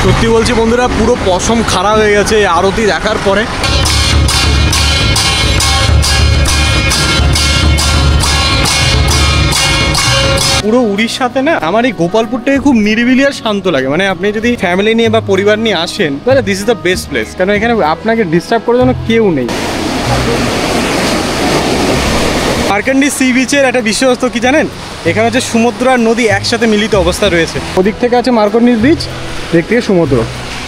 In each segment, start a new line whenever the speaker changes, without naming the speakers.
সত্যি বলছি বন্ধুরা, পুরো পশম খারাপ হয়ে গেছে আরতি দেখার পরে। পুরো উড়িষ্যাতে না আমার এই গোপালপুরটাকে খুব নিরিবিলি আর শান্ত লাগে। মানে আপনি যদি ফ্যামিলি নিয়ে বা পরিবার নিয়ে আসেন তাহলে this is the best place, কারণ এখানে আপনাকে ডিস্টার্ব করার জন্য কেউ নেই। মার্কন্ডি সি বিচের একটা বিশেষত্ব কি জানেন? এখানে হচ্ছে সমুদ্র আর নদী একসাথে মিলিত অবস্থা রয়েছে। ওদিক থেকে আছে মার্কন্ডি বিচ, দিক থেকে সমুদ্র,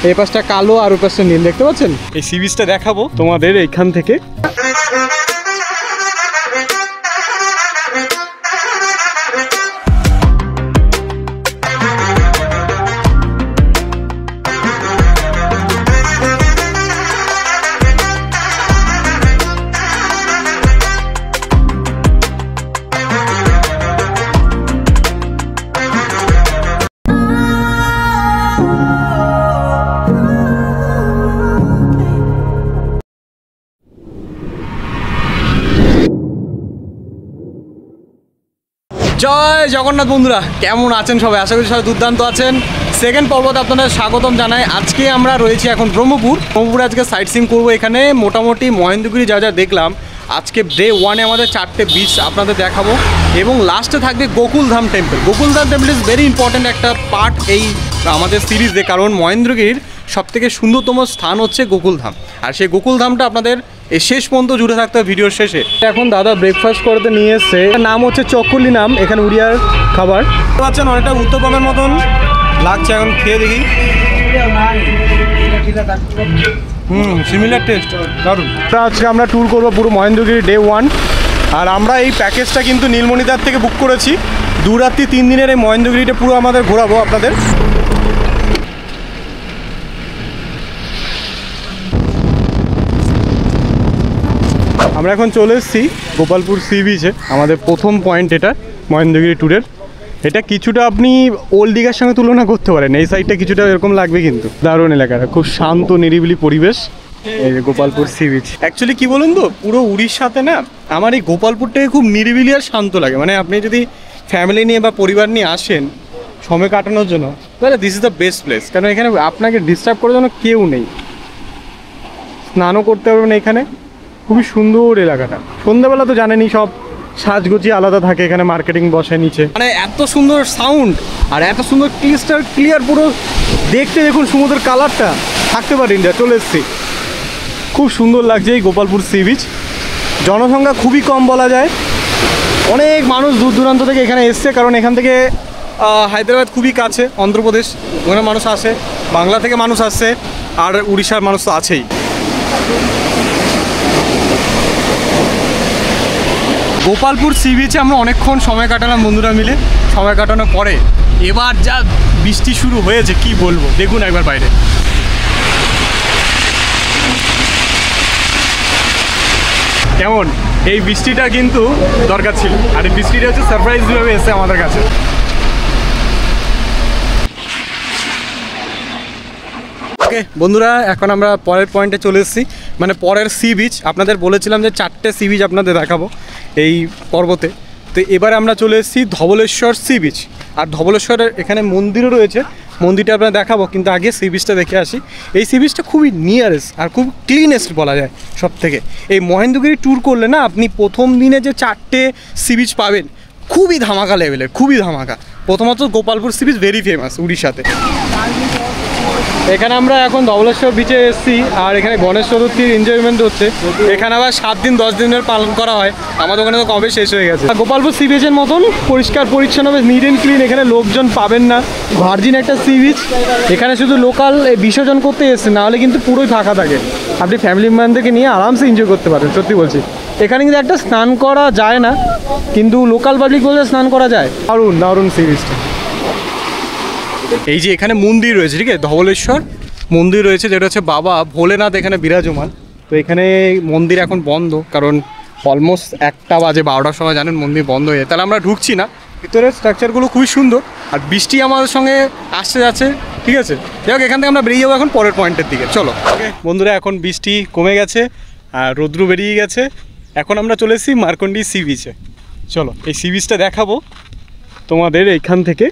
এই পাশটা কালো আর ওই পাশটা নীল, দেখতে পাচ্ছেন? এই সি বিচটা দেখাবো তোমাদের এইখান থেকে। জয় জগন্নাথ বন্ধুরা, কেমন আছেন সবাই? আশা করি সবাই দুর্দান্ত আছেন। সেকেন্ড পর্বতে আপনাদের স্বাগতম জানাই। আজকে আমরা রয়েছি এখন ব্রহ্মপুরে। আজকে সাইট সিইং করবো। এখানে মোটামুটি মহেন্দ্রগিরি যা যা দেখলাম, আজকে ডে 1-এ আমাদের 4টে বিচ আপনাদের দেখাবো এবং লাস্টে থাকবে Gokuldham temple. Gokuldham temple is very important একটা পার্ট এই আমাদের সিরিজে, কারণ মহেন্দ্রগিরির সবথেকে সুন্দরতম স্থান হচ্ছে গোকুলধাম। আর সেই গোকুলধামটা আপনাদের এই শেষ পর্যন্ত জুড়ে থাকতে হবে ভিডিওর শেষে। এখন দাদা ব্রেকফাস্ট করতে নিয়ে এসছে, নাম হচ্ছে চক্কুলি নাম, এখানে উড়িয়ার খাবার পাচ্ছেন। অনেকটা উত্তরবঙ্গের মতন লাগছে, এখন খেয়ে দেখি। সিমিলার টেস্ট, দারুণ। আজকে আমরা ট্যুর করবো পুরো মহেন্দ্রগিরি ডে 1। আর আমরা এই প্যাকেজটা কিন্তু নীলমণিদার থেকে বুক করেছি। 2 রাত্রি 3 দিনের এই মহেন্দ্রগিরিটা পুরো আমাদের ঘোরাবো আপনাদের। আমরা এখন চলে এসেছি গোপালপুর সি বিচে, আমাদের প্রথম পয়েন্ট এটা মহেন্দ্রগিরি ট্যুরের। এটা কিছুটা আপনি ওল্ড দীঘার সঙ্গে তুলনা করতে পারেন। এই সাইডটা কিছুটা এরকম লাগবে, কিন্তু দারুণ এলাকাটা, খুব শান্ত নিরিবিলি পরিবেশ এই গোপালপুর সি বিচ। অ্যাকচুয়ালি কি বলুন তো, পুরো উড়িষ্যাতে না আমার এই গোপালপুরটাকে খুব নিরিবিলি আর শান্ত লাগে। মানে আপনি যদি ফ্যামিলি নিয়ে বা পরিবার নিয়ে আসেন সময় কাটানোর জন্য তাহলে this is the best place, কারণ এখানে আপনাকে ডিস্টার্ব করার জন্য কেউ নেই। স্নানও করতে পারবেন এখানে, খুবই সুন্দর এলাকাটা। সন্ধ্যাবেলা তো জানেনই সব সাজগোজি আলাদা থাকে, এখানে মার্কেটিং বসে নিচে। মানে এত সুন্দর সাউন্ড আর এত সুন্দর ক্লিয়ার পুরো দেখতে, দেখুন সমুদ্রের কালারটা, থাকতে পারি ইন্ডিয়া। চলে এসছি, খুব সুন্দর লাগছে এই গোপালপুর সি বিচ। জনসংখ্যা খুবই কম বলা যায়, অনেক মানুষ দূর দূরান্ত থেকে এখানে এসছে, কারণ এখান থেকে হায়দ্রাবাদ খুবই কাছে, অন্ধ্রপ্রদেশ, ওখানে মানুষ আসে, বাংলা থেকে মানুষ আসছে, আর উড়িষ্যার মানুষ তো আছেই। গোপালপুর সি বিচে আমরা অনেকক্ষণ সময় কাটালাম বন্ধুরা মিলে। সময় কাটানোর পরে এবার যা বৃষ্টি শুরু হয়েছে কি বলবো, দেখুন একবার বাইরে। কেমন? এই বৃষ্টিটা কিন্তু দরকার ছিল, আর এই বৃষ্টিটা হচ্ছে সারপ্রাইজভাবে এসেছে আমাদের কাছে। ওকে বন্ধুরা, এখন আমরা পরের পয়েন্টে চলে এসেছি, মানে পরের সি বিচ। আপনাদের বলেছিলাম যে 4টে সি বিচ আপনাদের দেখাবো এই পর্বতে। তো এবারে আমরা চলে এসেছি ধবলেশ্বর সি বিচ। আর ধবলেশ্বরের এখানে মন্দিরও রয়েছে, মন্দিরটা আপনারা দেখাবো, কিন্তু আগে সি বিচটা দেখে আসি। এই সি বিচটা খুবই নিয়ারেস্ট আর খুব ক্লিনেস্ট বলা যায় সব থেকে। এই মহেন্দ্রগিরি ট্যুর করলে না আপনি প্রথম দিনে যে 4টে সি বিচ পাবেন, খুবই ধামাকা লেভেলের, খুবই ধামাকা। প্রথমত Gopalpur sea beach very famous উড়িষ্যাতে। এখানে আমরা এখন ধবলেশ্বর বিচে এসেছি, আর এখানে গণেশ চতুর্থীর এনজয়মেন্ট হচ্ছে। এখানে আবার 7 দিন 10 দিনের পালন করা হয়, আমাদের ওখানে তো কবে শেষ হয়ে গেছে। গোপালপুর সি বিচের মতন পরিষ্কার পরিচ্ছন্ন, নিট অ্যান্ড ক্লিন, এখানে লোকজন পাবেন না। ভার্জিন একটা সি বিচ, এখানে শুধু লোকাল বিসর্জন করতে এসছে, নাহলে কিন্তু পুরোই ফাঁকা থাকে। আপনি ফ্যামিলি মেম্বারদেরকে নিয়ে আরামসে এনজয় করতে পারেন, সত্যি বলছি। এখানে কিন্তু একটা স্নান করা যায় না, কিন্তু লোকাল পাবলিক বলতে স্নান করা যায়। দারুণ দারুণ সি বিচটা। এই যে এখানে মন্দির রয়েছে, ঠিক আছে, ধবলেশ্বর মন্দির রয়েছে, যেটা হচ্ছে বাবা ভোলেনাথ এখানে বিরাজমান। তো এখানে মন্দির এখন বন্ধ, কারণ অলমোস্ট 1টা বাজে, 12টার সময় জানেন মন্দির বন্ধ হয়ে যায়। তাহলে আমরা ঢুকছি না। ভিতরের স্ট্রাকচারগুলো খুবই সুন্দর, আর বৃষ্টি আমাদের সঙ্গে আসতে যাচ্ছে, ঠিক আছে। যাই হোক, এখান থেকে আমরা বেরিয়ে যাবো এখন পরের পয়েন্টের দিকে। চলো ওকে বন্ধুরা, এখন বৃষ্টি কমে গেছে আর রৌদ্র বেরিয়ে গেছে। এখন আমরা চলে এসেছি মার্কন্ডি সি বিচে। চলো এই সি বিচটা দেখাবো তোমাদের এইখান থেকে।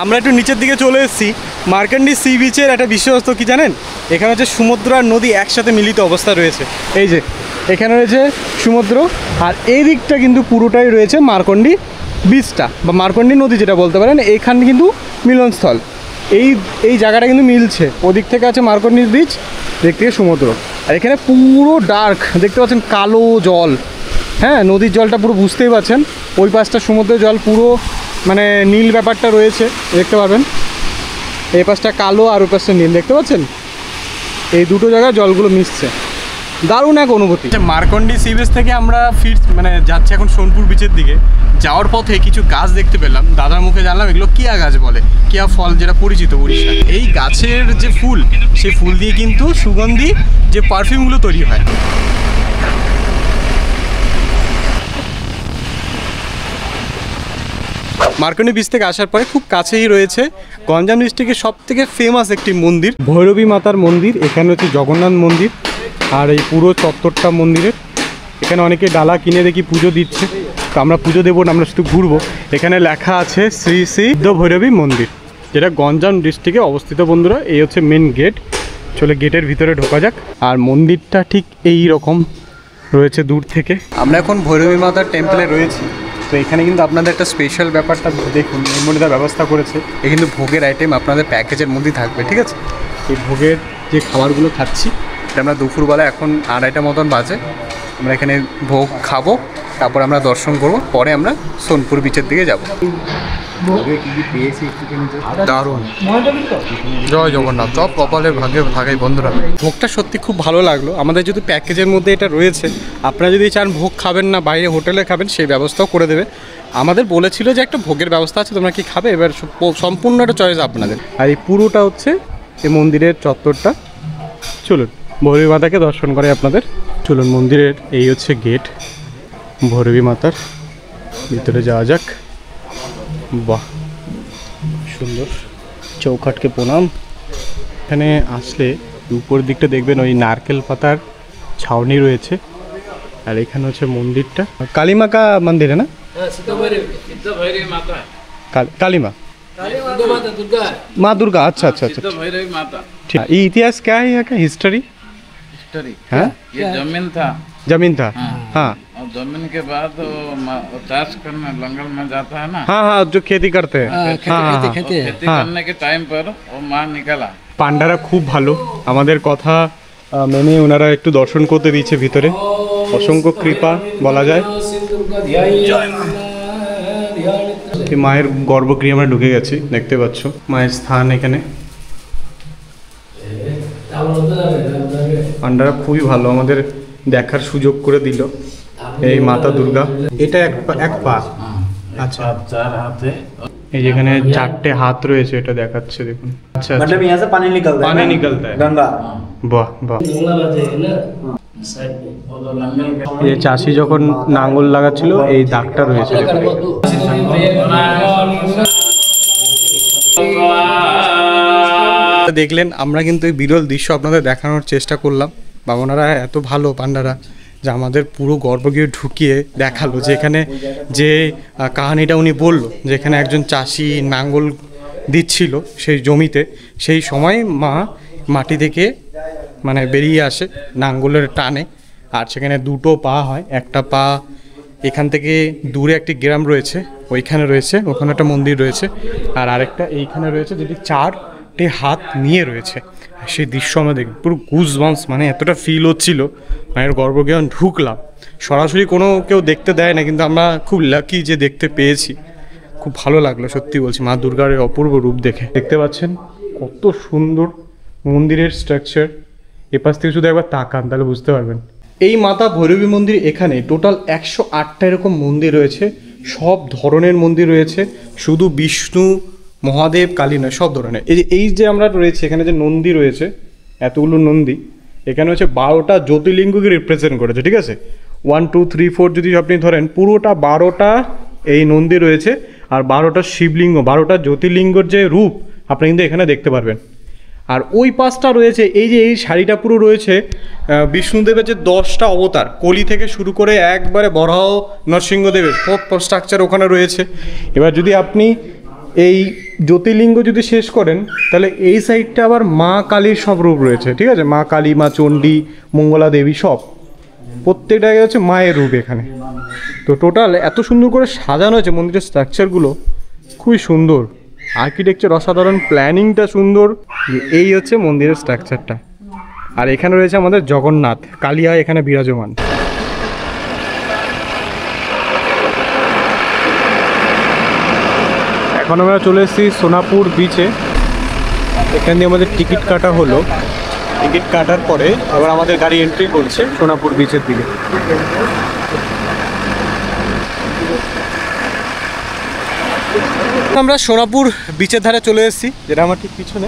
আমরা একটু নিচের দিকে চলে এসেছি। মার্কান্ডি সি বিচের একটা বিশেষত্ব কি জানেন? এখানে হচ্ছে সমুদ্র আর নদী একসাথে মিলিত অবস্থা রয়েছে। এই যে এখানে রয়েছে সমুদ্র, আর এই দিকটা কিন্তু পুরোটাই রয়েছে মার্কন্ডি বিচটা বা মার্কন্ডি নদী যেটা বলতে পারেন। এখানে কিন্তু মিলনস্থল, এই জায়গাটা কিন্তু মিলছে। ওদিক থেকে আছে মার্কন্ডি বিচ, দিক থেকে সমুদ্র। আর এখানে পুরো ডার্ক দেখতে পাচ্ছেন, কালো জল। হ্যাঁ, নদীর জলটা পুরো বুঝতেই পারছেন। ওই পাশটা সমুদ্রের জল পুরো মানে নীল ব্যাপারটা রয়েছে, দেখতে পারবেন। এই পাশটা কালো আর ওই পাশটা নীল, দেখতে পাচ্ছেন। এই দুটো জায়গায় জলগুলো মিশছে, দারুণ এক অনুভূতি। মার্কন্ডি সি বিচ থেকে আমরা যাচ্ছি এখন সোনপুর বিচের দিকে। যাওয়ার পথে কিছু গাছ দেখতে পেলাম, দাদার মুখে জানলাম এগুলো কিয়া গাছ বলে, কিয়া ফল যেটা পরিচিত উড়িষ্যা। এই গাছের যে ফুল, সেই ফুল দিয়ে কিন্তু সুগন্ধি যে পারফিউমগুলো তৈরি হয়। মার্কন্ডি বিচ থেকে আসার পরে খুব কাছেই রয়েছে গঞ্জাম ডিস্ট্রিক্টের সবথেকে ফেমাস একটি মন্দির, ভৈরবী মাতার মন্দির। এখানে হচ্ছে জগন্নাথ মন্দির, আর এই পুরো চত্বরটা মন্দিরের। এখানে অনেকে ডালা কিনে দেখি পুজো দিচ্ছে, তো আমরা পুজো দেবো না, আমরা শুধু ঘুরবো। এখানে লেখা আছে শ্রী শ্রী ভৈরবী মন্দির, যেটা গঞ্জাম ডিস্ট্রিক্টে অবস্থিত। বন্ধুরা, এই হচ্ছে মেন গেট। চলে গেটের ভিতরে ঢোকা যাক। আর মন্দিরটা ঠিক এই রকম রয়েছে দূর থেকে। আমরা এখন ভৈরবী মাতার টেম্পলে রয়েছি। তো এখানে কিন্তু আপনাদের একটা স্পেশাল ব্যাপারটা দেখুন, নির্মলিতা ব্যবস্থা করেছে। এ কিন্তু ভোগের আইটেম আপনাদের প্যাকেজের মধ্যেই থাকবে, ঠিক আছে? এই ভোগের যে খাবারগুলো খাচ্ছি, এটা আমরা দুপুরবেলা এখন 2:30 মতন বাজে। আমরা এখানে ভোগ খাবো, তারপর আমরা দর্শন করব, পরে আমরা সোনপুর বিচের দিকে যাব। দারুণ, জয় জগন্নাথ। সব কপালের ভাগ্যে থাকাই বন্ধুরা। ভোগটা সত্যি খুব ভালো লাগলো। আমাদের যদি প্যাকেজের মধ্যে এটা রয়েছে, আপনারা যদি চান ভোগ খাবেন না বাইরে হোটেলে খাবেন, সেই ব্যবস্থাও করে দেবে। আমাদের বলেছিল যে একটা ভোগের ব্যবস্থা আছে, তোমরা কি খাবে, এবার সম্পূর্ণ একটা চয়েস আপনাদের। আর এই পুরোটা হচ্ছে এই মন্দিরের চত্বরটা। চলুন ভৈরবী মাতাকে দর্শন করে আপনাদের। চলুন, মন্দিরের এই হচ্ছে গেট, ভৈরবী মাতার ভিতরে যাওয়া যাক। বাহ, সুন্দর, চৌখাটকে প্রণাম। এখানে আসলে উপর দিকটা দেখবেন ওই নারকেল পাতার ছাউনি রয়েছে। আর এখানে হচ্ছে মন্দিরটা কালীমা কা মন্দির है ना? कालीमा माँ दुर्गा। अच्छा अच्छा अच्छा, ठीक। ये इतिहास क्या है यहाँ का? हिस्ट्री हाँ,
ये
जमीन था। हाँ,
और जमीन के बाद चाष करने लंगल में जाता है ना।
हाँ हाँ, जो खेती करते हैं।
खेती करने के टाइम पर वो माँ निकला।
পান্ডারা খুব ভালো, আমাদের কথা মেনে ওনারা একটু দর্শন করতে দিচ্ছে ভিতরে। অসংখ্য কৃপা বলা যায়। মায়ের গর্ভগৃহে আমরা ঢুকে গেছি, দেখতে পাচ্ছ মায়ের স্থান এখানে। পান্ডারা খুবই ভালো, আমাদের দেখার সুযোগ করে দিল। এই মাতা দুর্গা, এটা এক পা। আচ্ছা,
चार हाथ है।
এই যেখানে 4টে হাত রয়েছে, এটা দেখাচ্ছে দেখুন। আচ্ছা,
मतलब यहाँ से पानी निकलता है,
पानी निकलता है,
गंगा।
বাহ বাহ।
वो तो लंगल के
এই চাষি যখন নাঙ্গল লাগাচ্ছিল, এই দাগটা রয়েছে। দেখলেন, আমরা কিন্তু এই বিরল দৃশ্য আপনাদের দেখানোর চেষ্টা করলাম। বা ওনারা এত ভালো পান্ডারা যে আমাদের পুরো গর্ভগৃহে ঢুকিয়ে দেখালো যে এখানে যে কাহিনিটা উনি বললো, যে এখানে একজন চাষি নাঙ্গল দিচ্ছিল সেই জমিতে, সেই সময় মা মাটি থেকে বেরিয়ে আসে নাঙ্গলের টানে। আর সেখানে 2টো পা হয়, একটা পা এখান থেকে দূরে একটি গ্রাম রয়েছে, ওইখানে রয়েছে, ওখানে একটা মন্দির রয়েছে। আর আরেকটা এইখানে রয়েছে, যেটি 4টে হাত নিয়ে রয়েছে। সেই দৃশ্য আমরা দেখি, পুরো গুজবাম্পস, এতটা ফিল হচ্ছিল। মায়ের গর্ভগৃহে ঢুকলাম, সরাসরি কেউ দেখতে দেয় না, কিন্তু আমরা খুব লাকি যে দেখতে পেয়েছি। খুব ভালো লাগলো, সত্যি বলছি, মা দুর্গার অপূর্ব রূপ দেখে। দেখতে পাচ্ছেন কত সুন্দর মন্দিরের স্ট্রাকচার। এপাশ থেকে শুধু একবার তাকান তাহলে বুঝতে পারবেন। এই মাতা ভৈরবী মন্দির, এখানে টোটাল 108টা এরকম মন্দির রয়েছে। সব ধরনের মন্দির রয়েছে, শুধু বিষ্ণু মহাদেব কালী নয়, সব ধরনের। এই যে আমরা রয়েছে, এখানে যে নন্দী রয়েছে, এতগুলো নন্দী, এখানে হচ্ছে 12টা জ্যোতির্লিঙ্গকে রিপ্রেজেন্ট করেছে, ঠিক আছে? 1 2 3 4 যদি আপনি ধরেন, পুরোটা 12টা এই নন্দী রয়েছে। আর 12টা শিবলিঙ্গ, 12টা জ্যোতির্লিঙ্গর যে রূপ আপনি কিন্তু এখানে দেখতে পারবেন। আর ওই পাশটা রয়েছে, এই যে এই শাড়িটা পুরো রয়েছে বিষ্ণুদেবের যে 10টা অবতার, কলি থেকে শুরু করে একবারে বরাহ নরসিংহদেবের সব স্ট্রাকচার ওখানে রয়েছে। এবার যদি আপনি এই জ্যোতির্লিঙ্গ যদি শেষ করেন তাহলে এই সাইডটা আবার মা কালীর সব রূপ রয়েছে, ঠিক আছে, মা কালী, মা চণ্ডী, মঙ্গলা দেবী সব, প্রত্যেকটা হচ্ছে মায়ের রূপ এখানে। তো টোটাল এত সুন্দর করে সাজানো হয়েছে মন্দিরের স্ট্রাকচারগুলো, খুবই সুন্দর, আর্কিটেকচার অসাধারণ, প্ল্যানিংটা সুন্দর। এই হচ্ছে মন্দিরের স্ট্রাকচারটা। আর এখানে রয়েছে আমাদের জগন্নাথ, কালিয়া এখানে বিরাজমান। এখন আমরা চলে এসেছি সোনাপুর বিচে। এখান দিয়ে আমাদের টিকিট কাটা হলো, টিকিট কাটার পরে আবার আমাদের গাড়ি এন্ট্রি করছে সোনাপুর বিচের দিকে। আমরা সোনাপুর বিচের ধারে চলে এসেছি, যেটা আমার ঠিক পিছনে।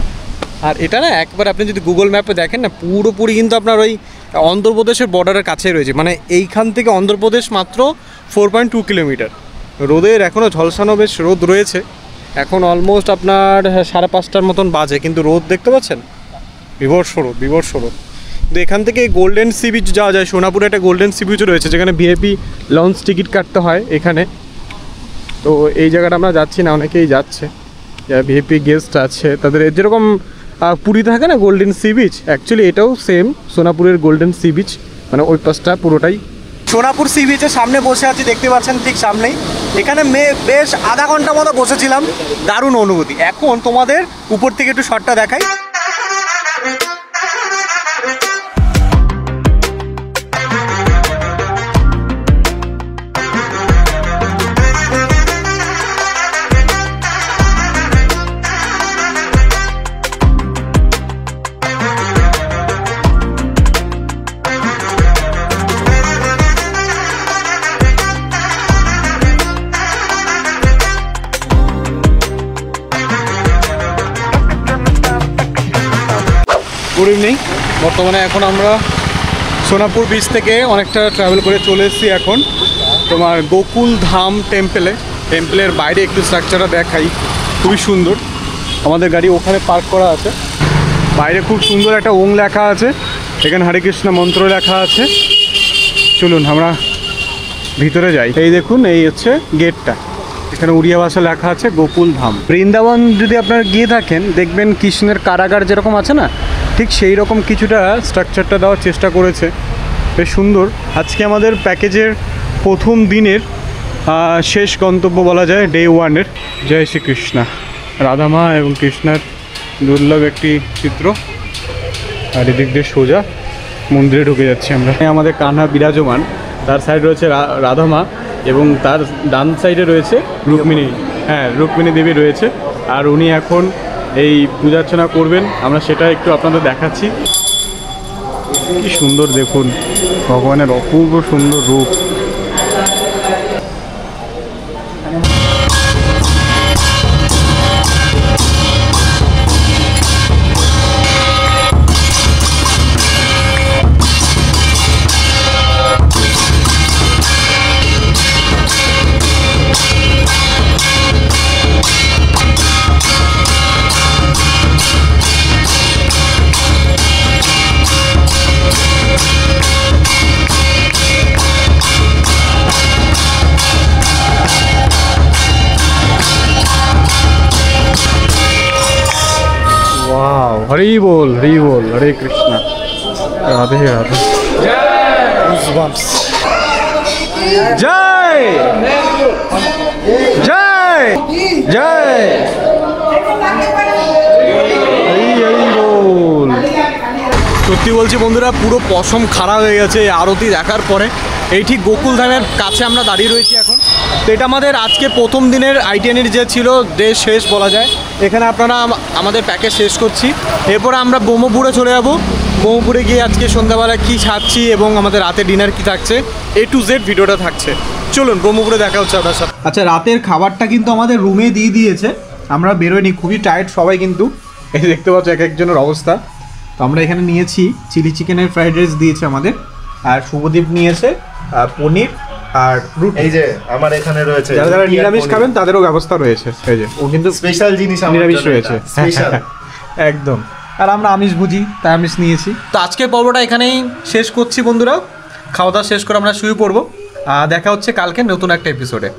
আর এটা না একবার আপনি যদি গুগল ম্যাপে দেখেন না, পুরোপুরি কিন্তু আপনার ওই অন্ধ্রপ্রদেশের বর্ডারের কাছে রয়েছে, মানে এইখান থেকে অন্ধ্রপ্রদেশ মাত্র 4.2 কিলোমিটার। রোদের এখনও ঝলসানো বেশ রোদ রয়েছে, এখন অলমোস্ট আপনার 5:30টার মতন বাজে, কিন্তু রোদ দেখতে পাচ্ছেন, বিভৎস রোদ, বিভৎস রোদ। তো এখান থেকে গোল্ডেন সি বিচ যাওয়া যায়। সোনাপুরে একটা গোল্ডেন সি বিচ রয়েছে যেখানে ভিআইপি লঞ্চ টিকিট কাটতে হয় এখানে। তো এই জায়গাটা আমরা যাচ্ছি না, অনেকেই যাচ্ছে, যারা ভিআইপি গেস্ট আছে তাদের। যেরকম পুরী থাকে না গোল্ডেন সি বিচ, অ্যাকচুয়ালি এটাও সেম সোনাপুরের গোল্ডেন সি বিচ, মানে ওই পাশটা পুরোটাই। সোনাপুর সি বিচের সামনে বসে আছি, দেখতে পাচ্ছেন ঠিক সামনেই। এখানে বেশ আধা ঘন্টা মতো বসেছিলাম, দারুণ অনুভূতি। এখন তোমাদের উপর থেকে একটু শটটা দেখাই। Good evening. বর্তমানে এখন আমরা সোনাপুর বিচ থেকে অনেকটা ট্রাভেল করে চলে এসেছি এখন তোমার গোকুল ধাম টেম্পলের বাইরে একটু স্ট্রাকচারটা দেখাই, খুবই সুন্দর। আমাদের গাড়ি ওখানে পার্ক করা আছে, বাইরে খুব সুন্দর একটা ওং লেখা আছে, এখানে হরে কৃষ্ণ মন্ত্র লেখা আছে। চলুন আমরা ভিতরে যাই। এই দেখুন, এই হচ্ছে গেটটা, এখানে উড়িয়া ভাষা লেখা আছে গোকুল ধাম। বৃন্দাবন যদি আপনারা গিয়ে থাকেন দেখবেন কৃষ্ণের কারাগার যেরকম আছে না, ঠিক সেই রকম কিছুটা স্ট্রাকচারটা দেওয়ার চেষ্টা করেছে, বেশ সুন্দর। আজকে আমাদের প্যাকেজের প্রথম দিনের শেষ গন্তব্য বলা যায়, ডে 1-এর। জয় শ্রীকৃষ্ণা, রাধামা এবং কৃষ্ণার দুর্লভ একটি চিত্র। আর এদিক দিয়ে সোজা মন্দিরে ঢুকে যাচ্ছি আমরা। আমাদের কান্না বিরাজমান, তার সাইড রয়েছে রাধামা এবং তার ডান সাইডে রয়েছে রুক্মিণী, হ্যাঁ রুক্মিণী দেবী রয়েছে। আর উনি এখন এই পূজার্চনা করবেন, আমরা সেটা একটু আপনাদের দেখাচ্ছি। কি সুন্দর দেখুন, ভগবানের অপূর্ব সুন্দর রূপ। হরি বল, হরি বল, হরে কৃষ্ণ, রাধে রাধে। জয় জয় জয়, হরি বল। সত্যি বলছি বন্ধুরা, পুরো পশম খাড়া হয়ে গেছে এই আরতি দেখার পরে। এই ঠিক গোকুল ধামের কাছে আমরা দাঁড়িয়ে রয়েছি এখন। তো এটা আমাদের আজকে প্রথম দিনের আইটিএনের যে ছিল, ডে শেষ বলা যায়। এখানে আপনারা আমাদের প্যাকেজ শেষ করছি, এরপর আমরা ব্রহ্মপুরে চলে যাব। ব্রহ্মপুরে গিয়ে আজকে সন্ধ্যাবেলা কী খাচ্ছি এবং আমাদের রাতে ডিনার কী থাকছে, A to Z ভিডিওটা থাকছে। চলুন ব্রহ্মপুরে দেখা হচ্ছে আপনার সাথে। আচ্ছা, রাতের খাবারটা কিন্তু আমাদের রুমে দিয়ে দিয়েছে, আমরা বেরোয়নি, খুবই টায়ার্ড সবাই কিন্তু। এই দেখতে পাচ্ছ এক একজনের অবস্থা। তো আমরা এখানে নিয়েছি চিলি চিকেনের ফ্রাইড রাইস দিয়েছে আমাদের, আর শুভদীপ নিয়েছে পনির আর রুটি।
এই যে আমার এখানে রয়েছে,
যারা নিরামিষ খাবেন তাদেরও ব্যবস্থা রয়েছে। এই যে ও কিন্তু
স্পেশাল জিনিস
নিরামিষ রয়েছে
স্পেশাল
একদম। আর আমরা আমিষ বুঝি, তাই আমিষ নিয়েছি। তো আজকের পর্বটা এখানেই শেষ করছি বন্ধুরা। খাওয়া দাওয়া শেষ করে আমরা শুয়ে পড়বো। দেখা হচ্ছে কালকে নতুন একটা এপিসোডে।